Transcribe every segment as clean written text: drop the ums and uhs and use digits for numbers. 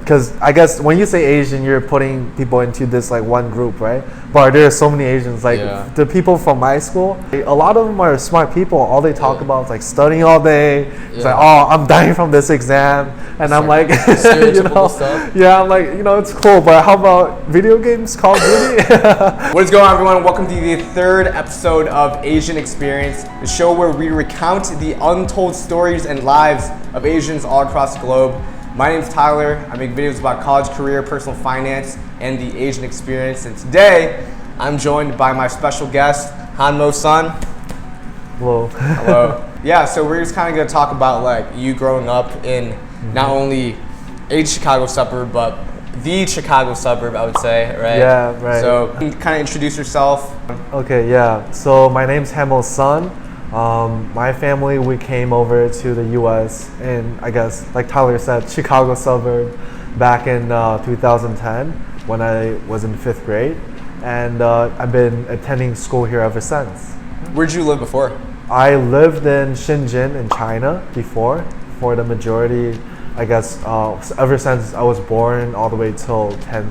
because I guess when you say Asian, you're putting people into this like one group, right? But there are so many Asians. Like the people from my school, a lot of them are smart people. All they talk about is like studying all day. It's like, oh, I'm dying from this exam, and I'm like, you know, stuff. Yeah, I'm like, you know, it's cool, but how about video games, Call of Duty? What is going on, everyone? Welcome to the third episode of Asian Experience, the show where we recount the untold stories and lives of Asians all across the globe. My name is Tyler. I make videos about college, career, personal finance, and the Asian experience. And today, I'm joined by my special guest, Hanmou Sun. Hello. Hello. Yeah, so we're just kind of going to talk about like you growing up in not only a Chicago suburb, but the Chicago suburb, I would say, right? Yeah, right. So can you kind of introduce yourself? Okay, yeah. So my name's Hanmou Sun. My family, we came over to the U.S. in, I guess, like Tyler said, Chicago suburb back in 2010 when I was in 5th grade. And I've been attending school here ever since. Where'd you live before? I lived in Shenzhen in China before, for the majority, I guess, ever since I was born all the way till 10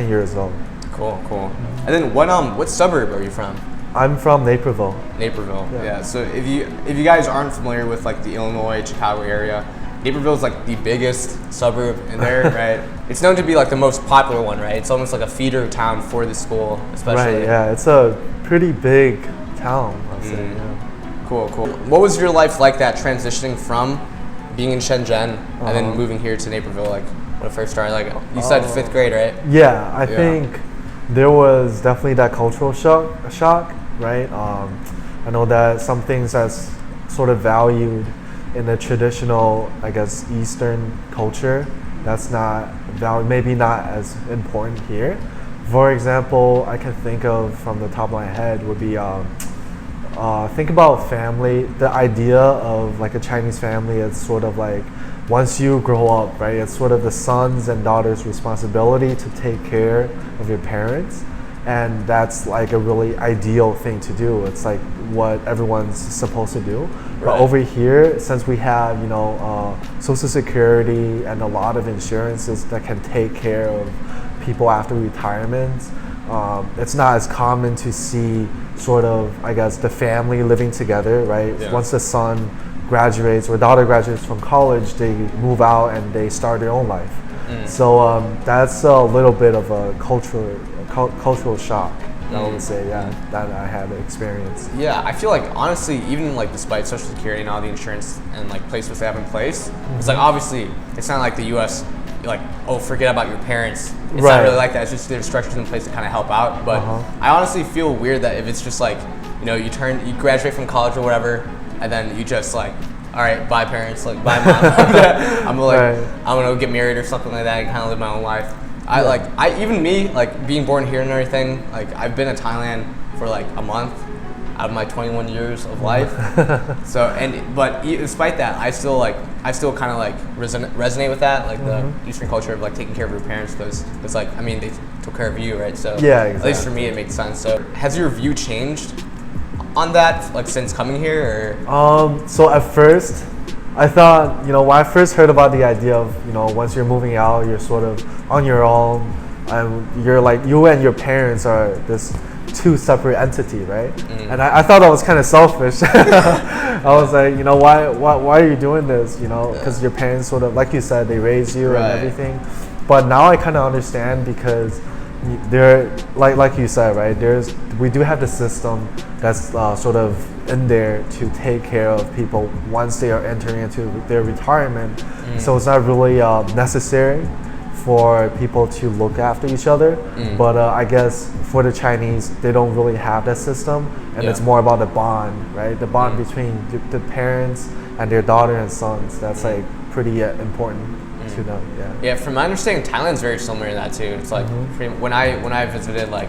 years old. Cool, cool. And then what suburb are you from? I'm from Naperville. Naperville, yeah. So if you guys aren't familiar with like the Illinois, Chicago area, Naperville is like the biggest suburb in there, right? It's known to be like the most popular one, right? It's almost like a feeder town for the school, especially. Right, yeah. It's a pretty big town, I'll say, yeah. Cool, cool. What was your life like that, transitioning from being in Shenzhen and then moving here to Naperville, like when it first started? Like you said 5th grade, right? Yeah, I think there was definitely that cultural shock, right? I know that some things that's sort of valued in the traditional, I guess, Eastern culture, that's not valued, maybe not as important here. For example, I can think of from the top of my head would be think about family. The idea of like a Chinese family is sort of like once you grow up, right? It's sort of the sons and daughters' responsibility to take care of your parents. And that's like a really ideal thing to do. It's like what everyone's supposed to do. Right. But over here, since we have, you know, Social Security and a lot of insurances that can take care of people after retirement, it's not as common to see sort of, I guess, the family living together, right? Yeah. Once the son graduates or daughter graduates from college, they move out and they start their own life. So that's a little bit of a cultural shock, I would say, that I had experienced. Yeah, I feel like honestly, even like despite Social Security and all the insurance and like placements they have in place, it's like obviously it's not like the U.S. like, oh, forget about your parents. It's not really like that. It's just there's structures in place to kind of help out. But I honestly feel weird that if it's just like, you know, you graduate from college or whatever, and then you just like, all right, bye parents, like bye mom. I'm gonna get married or something like that and kind of live my own life. Even me, like being born here and everything, like I've been in Thailand for like a month out of my 21 years of life. But despite that, I still kind of like resonate with that, like the Eastern culture of like taking care of your parents, because it's like, I mean, they took care of you, right? So yeah, exactly. At least for me, it makes sense. So has your view changed on that, like since coming here, or? So at first, I thought, you know, when I first heard about the idea of, you know, once you're moving out, you're sort of on your own, and you're like, you and your parents are this two separate entity, right? And I thought that was kind of selfish. I was like, you know, why are you doing this? You know, because your parents sort of, like you said, they raised you and everything. But now I kind of understand, because there, like you said, right? We do have the system that's sort of in there to take care of people once they are entering into their retirement. So it's not really necessary for people to look after each other. But I guess for the Chinese, they don't really have that system, and it's more about the bond, right? The bond between the parents and their daughter and sons. That's like pretty important to them. Yeah, from my understanding, Thailand's very similar to that too. It's like when I visited, like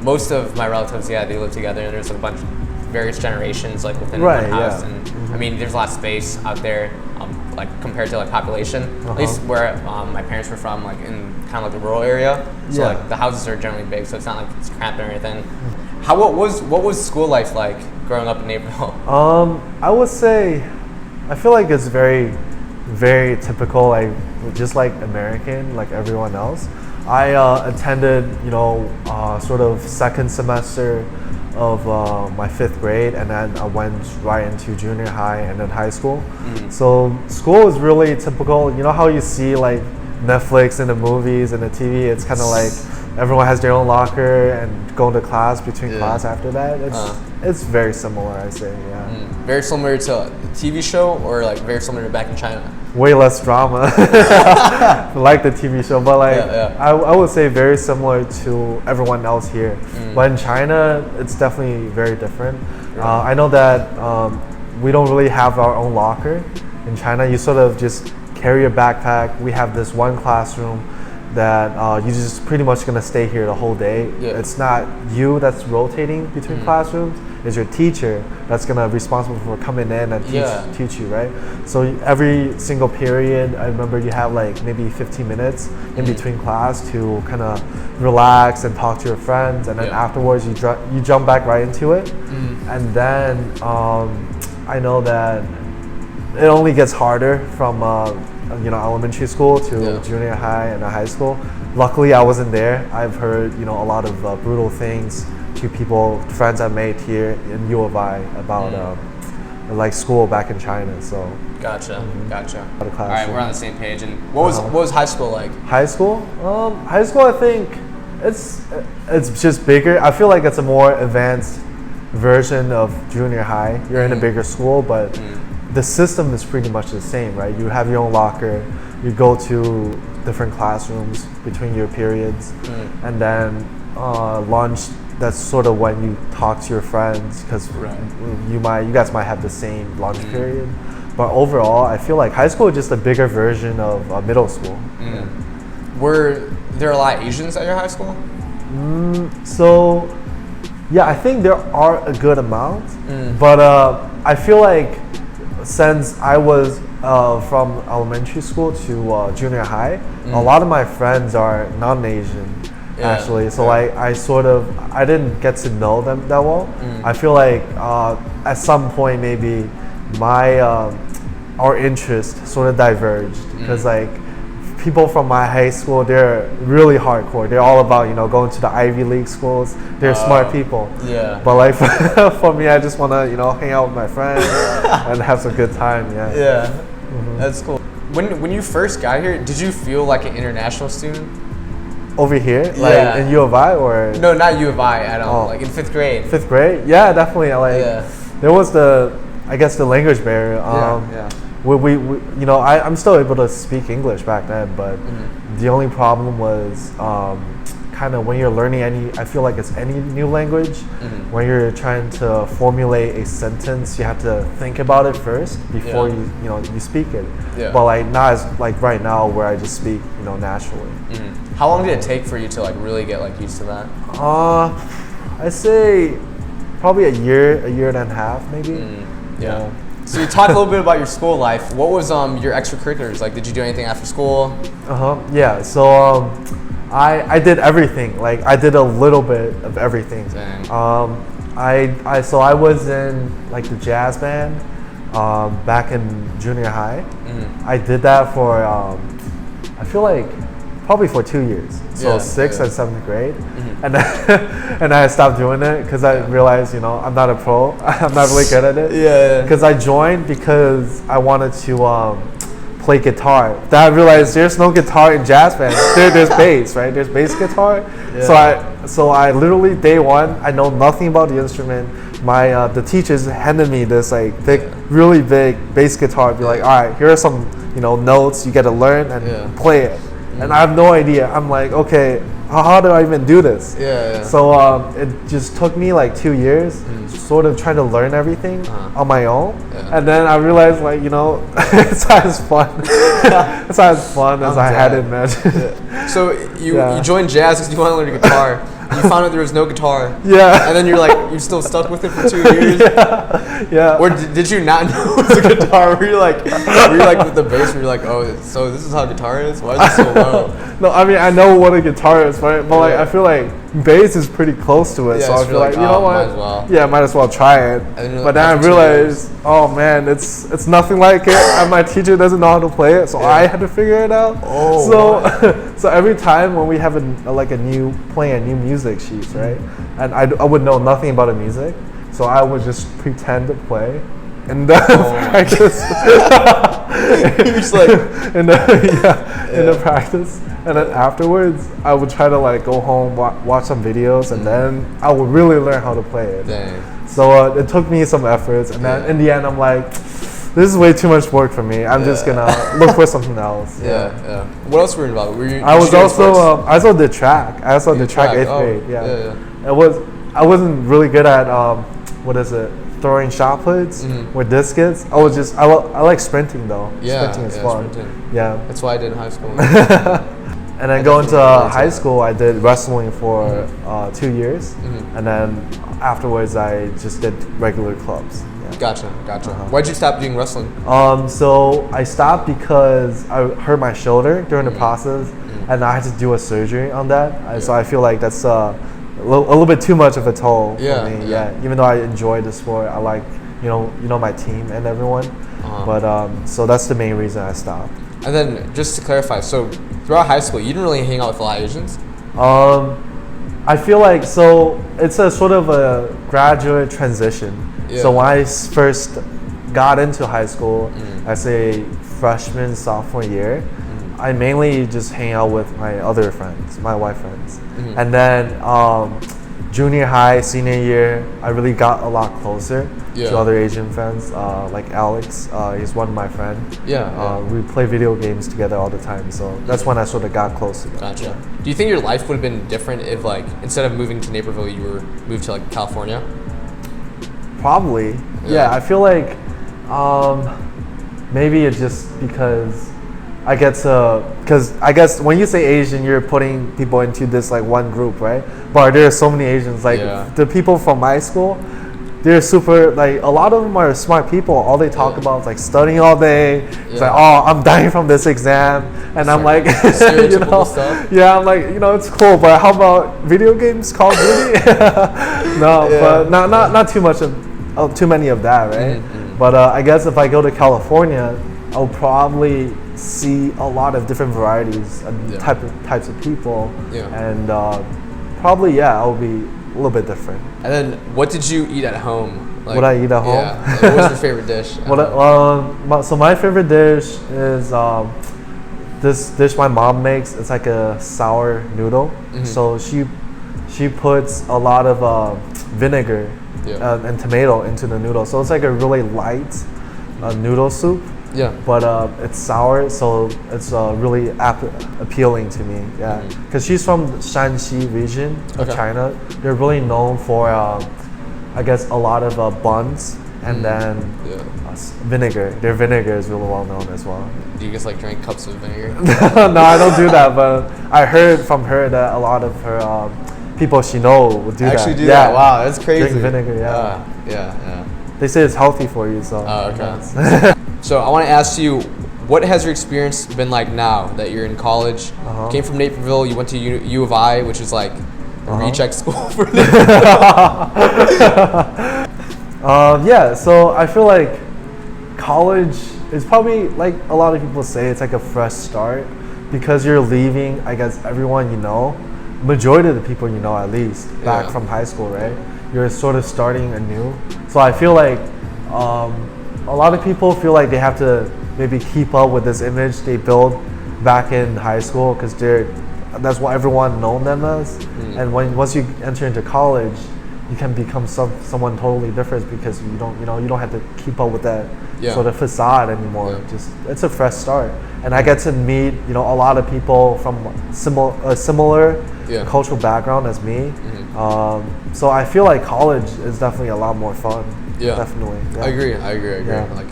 most of my relatives, they live together, and there's like a bunch of various generations like within one house. And I mean, there's a lot of space out there, like compared to like population. At least where my parents were from, like in kind of like the rural area. So like the houses are generally big, so it's not like it's cramped or anything. What was school life like growing up in Naperville? I would say, I feel like it's very very typical, like just like American, like everyone else. I attended, sort of second semester of my 5th grade, and then I went right into junior high and then high school. So school is really typical. You know how you see like Netflix and the movies and the TV? It's kind of like everyone has their own locker and go to class between class after that. It's very similar, I say. Yeah. Very similar to a TV show, or like very similar to back in China? Way less drama, like the TV show, but like I would say very similar to everyone else here. But in China, it's definitely very different. I know that we don't really have our own locker. In China, you sort of just carry a backpack. We have this one classroom that you're just pretty much gonna stay here the whole day. It's not you that's rotating between classrooms. It's your teacher that's gonna be responsible for coming in and teach you, right? So every single period, I remember you have like maybe 15 minutes in between class to kind of relax and talk to your friends, and then afterwards you jump back right into it. And then I know that it only gets harder from elementary school to junior high and high school. Luckily, I wasn't there. I've heard a lot of brutal things to friends I made here in U of I about like school back in China. So gotcha. All right, we're on the same page. And what was high school like? High school, I think it's just bigger. I feel like it's a more advanced version of junior high. You're in a bigger school, but the system is pretty much the same, right? You have your own locker, you go to different classrooms between your periods, and then lunch, that's sort of when you talk to your friends, because you guys might have the same lunch period. But overall, I feel like high school is just a bigger version of middle school. Were there a lot of Asians at your high school? So, yeah, I think there are a good amount, but I feel like since I was from elementary school to junior high, a lot of my friends are non-Asian, actually. So I didn't get to know them that well. I feel like at some point maybe our interest sort of diverged, because like people from my high school, they're really hardcore. They're all about going to the Ivy League schools. They're smart people. But like for me, I just want to hang out with my friends and have some good time. That's cool. When you first got here, did you feel like an international student? Over here, like in U of I, or no, not U of I at all. Like in 5th grade. 5th grade, yeah, definitely. There was the language barrier. I'm still able to speak English back then, but the only problem was kind of when you're learning I feel like it's any new language, when you're trying to formulate a sentence, you have to think about it first before you speak it. But like not as like right now, where I just speak naturally. How long did it take for you to like really get like used to that? I'd say probably a year and a half maybe. So you talked a little bit about your school life. What was your extracurriculars? Like, did you do anything after school? Yeah. So I did everything. Like I did a little bit of everything. I was in like the jazz band back in junior high. I did that for I feel like probably for 2 years. So 6th and 7th grade, and then, and I stopped doing it because I realized I'm not a pro. I'm not really good at it. Because I joined because I wanted to play guitar. Then I realized there's no guitar in jazz band. There's bass, right? There's bass guitar. So I literally day one, I know nothing about the instrument. The teachers handed me this like really big bass guitar. Be like, all right, here are some notes you get to learn and play it. And I have no idea. I'm like, okay, how do I even do this? So it just took me like 2 years, sort of trying to learn everything on my own. And then I realized, like, it's not as fun. It's not as fun as I had imagined. So you joined jazz because you want to learn guitar. You found out there was no guitar. And then you're still stuck with it for 2 years. Or did you not know it was a guitar? Were you like with the bass? Were you like, oh, so this is how guitar is? Why is it so low? No, I mean I know what a guitar is, right? But like I feel like bass is pretty close to it, Yeah, so I so feel you're like, like, you know oh, what? might as well. Yeah, might as well try it. then But then I after 2 realized, oh man, it's nothing like it, and my teacher doesn't know how to play it, so I had to figure it out. Oh, so so every time when we have playing a new music sheet, right, and I would know nothing about the music, so I would just pretend to play. And then practice. You're just like in the practice, and then afterwards, I would try to like go home, watch some videos, and then I would really learn how to play it. Dang. So it took me some efforts, and then in the end, I'm like, this is way too much work for me. I'm just gonna look for something else. Yeah. What else were you involved? I also did track. I also did track 8th grade. Yeah. I wasn't really good at what is it? Throwing shot puts with discus. I like sprinting though. Sprinting is fun. Sprinting. Yeah. That's what I did in high school. And then going to high school, I did wrestling for 2 years, and then afterwards I just did regular clubs. Yeah. Gotcha. Why'd you stop doing wrestling? So I stopped because I hurt my shoulder during the process, and I had to do a surgery on that. So I feel like that's a little bit too much of a toll for me. Yeah. Even though I enjoy the sport, I like you know my team and everyone. But so that's the main reason I stopped. And then just to clarify, so throughout high school, you didn't really hang out with a lot of Asians? I feel like it's a sort of a graduate transition. Yeah. So when I first got into high school, I say freshman, sophomore year, I mainly just hang out with my other friends, my white friends. And then junior high, senior year, I really got a lot closer to other Asian friends, like Alex. He's one of my friends. We play video games together all the time, so that's when I sort of got close to them. Gotcha. Do you think your life would have been different if, like, instead of moving to Naperville, you were moved to like California? Probably. Yeah, I feel like maybe it's just because I guess when you say Asian, you're putting people into this like one group, right? But there are so many Asians. Like the people from my school, they're super, like a lot of them are smart people. All they talk about is like studying all day. It's like, oh, I'm dying from this exam, and I'm like, you know, stuff. Yeah, I'm like, you know, it's cool, but how about video games, Call of Duty? But not too much of too many of that, right? But I guess if I go to California, I'll probably see a lot of different varieties and types of people, and probably I'll be a little bit different. And then, what did you eat at home? Like, what I eat at home? Yeah. Like, what was your favorite dish? So my favorite dish is this dish my mom makes. It's like a sour noodle. So she puts a lot of vinegar and tomato into the noodle. So it's like a really light noodle soup. But it's sour, so it's really appealing to me. Because she's from Shanxi region of China. They're really known for, I guess, a lot of buns and then vinegar. Their vinegar is really well known as well. Do you just like drink cups of vinegar? No, I don't do that. But I heard from her that a lot of her people she knows would do Actually that. do that? Wow, that's crazy. Drink vinegar. Yeah. They say it's healthy for you. So. Oh, okay. So I want to ask you, what has your experience been like now that you're in college? Came from Naperville, you went to U of I, which is like a recheck school for so I feel like college is probably, like a lot of people say, it's like a fresh start because you're leaving, I guess, everyone you know, majority of the people you know at least, back from high school, right? You're sort of starting anew. So I feel like a lot of people feel like they have to maybe keep up with this image they built back in high school because that's what everyone known them as. And once you enter into college, you can become someone totally different because you don't have to keep up with that sort of facade anymore. Just it's a fresh start, and I get to meet a lot of people from similar cultural background as me. So I feel like college is definitely a lot more fun. Definitely. I agree. Like,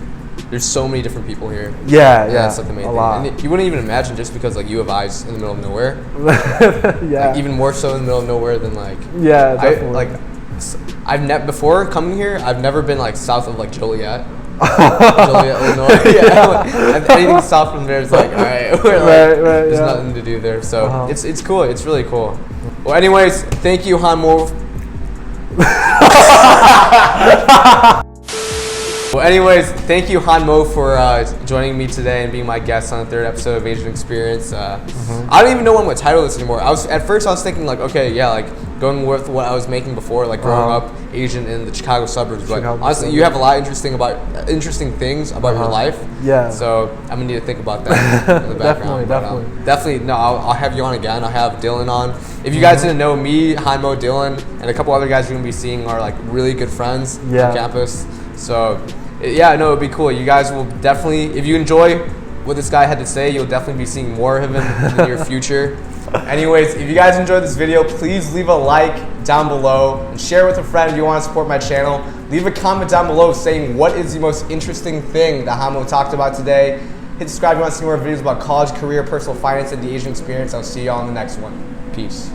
there's so many different people here. That's like the main thing. Lot. And you wouldn't even imagine just because like U of I's in the middle of nowhere. Like, even more so in the middle of nowhere than like. Definitely. I've before coming here, I've never been like south of like Joliet. Joliet, Illinois. Yeah, anything south from there is like, all right, we're like, there's nothing to do there. So it's cool. It's really cool. Well, anyways, thank you, Hanmou. Well, anyways, thank you, Hanmou, for joining me today and being my guest on the 3rd episode of Asian Experience. I don't even know what I'm gonna title this anymore. At first I was thinking like, okay, yeah, like going with what I was making before, like growing up Asian in the Chicago suburbs. But honestly, you have a lot of interesting things about your life. Yeah. So I'm gonna need to think about that in the background. Definitely. No, I'll have you on again. I'll have Dylan on. If you guys didn't know, me, Hanmou, Dylan, and a couple other guys you're gonna be seeing are like really good friends on campus. So. Yeah, no, it'd be cool. You guys will definitely, if you enjoy what this guy had to say, you'll definitely be seeing more of him in the near future. Anyways, if you guys enjoyed this video, please leave a like down below and share with a friend if you want to support my channel. Leave a comment down below saying what is the most interesting thing that Hanmou talked about today. Hit subscribe if you want to see more videos about college, career, personal finance, and the Asian experience. I'll see you all in the next one. Peace.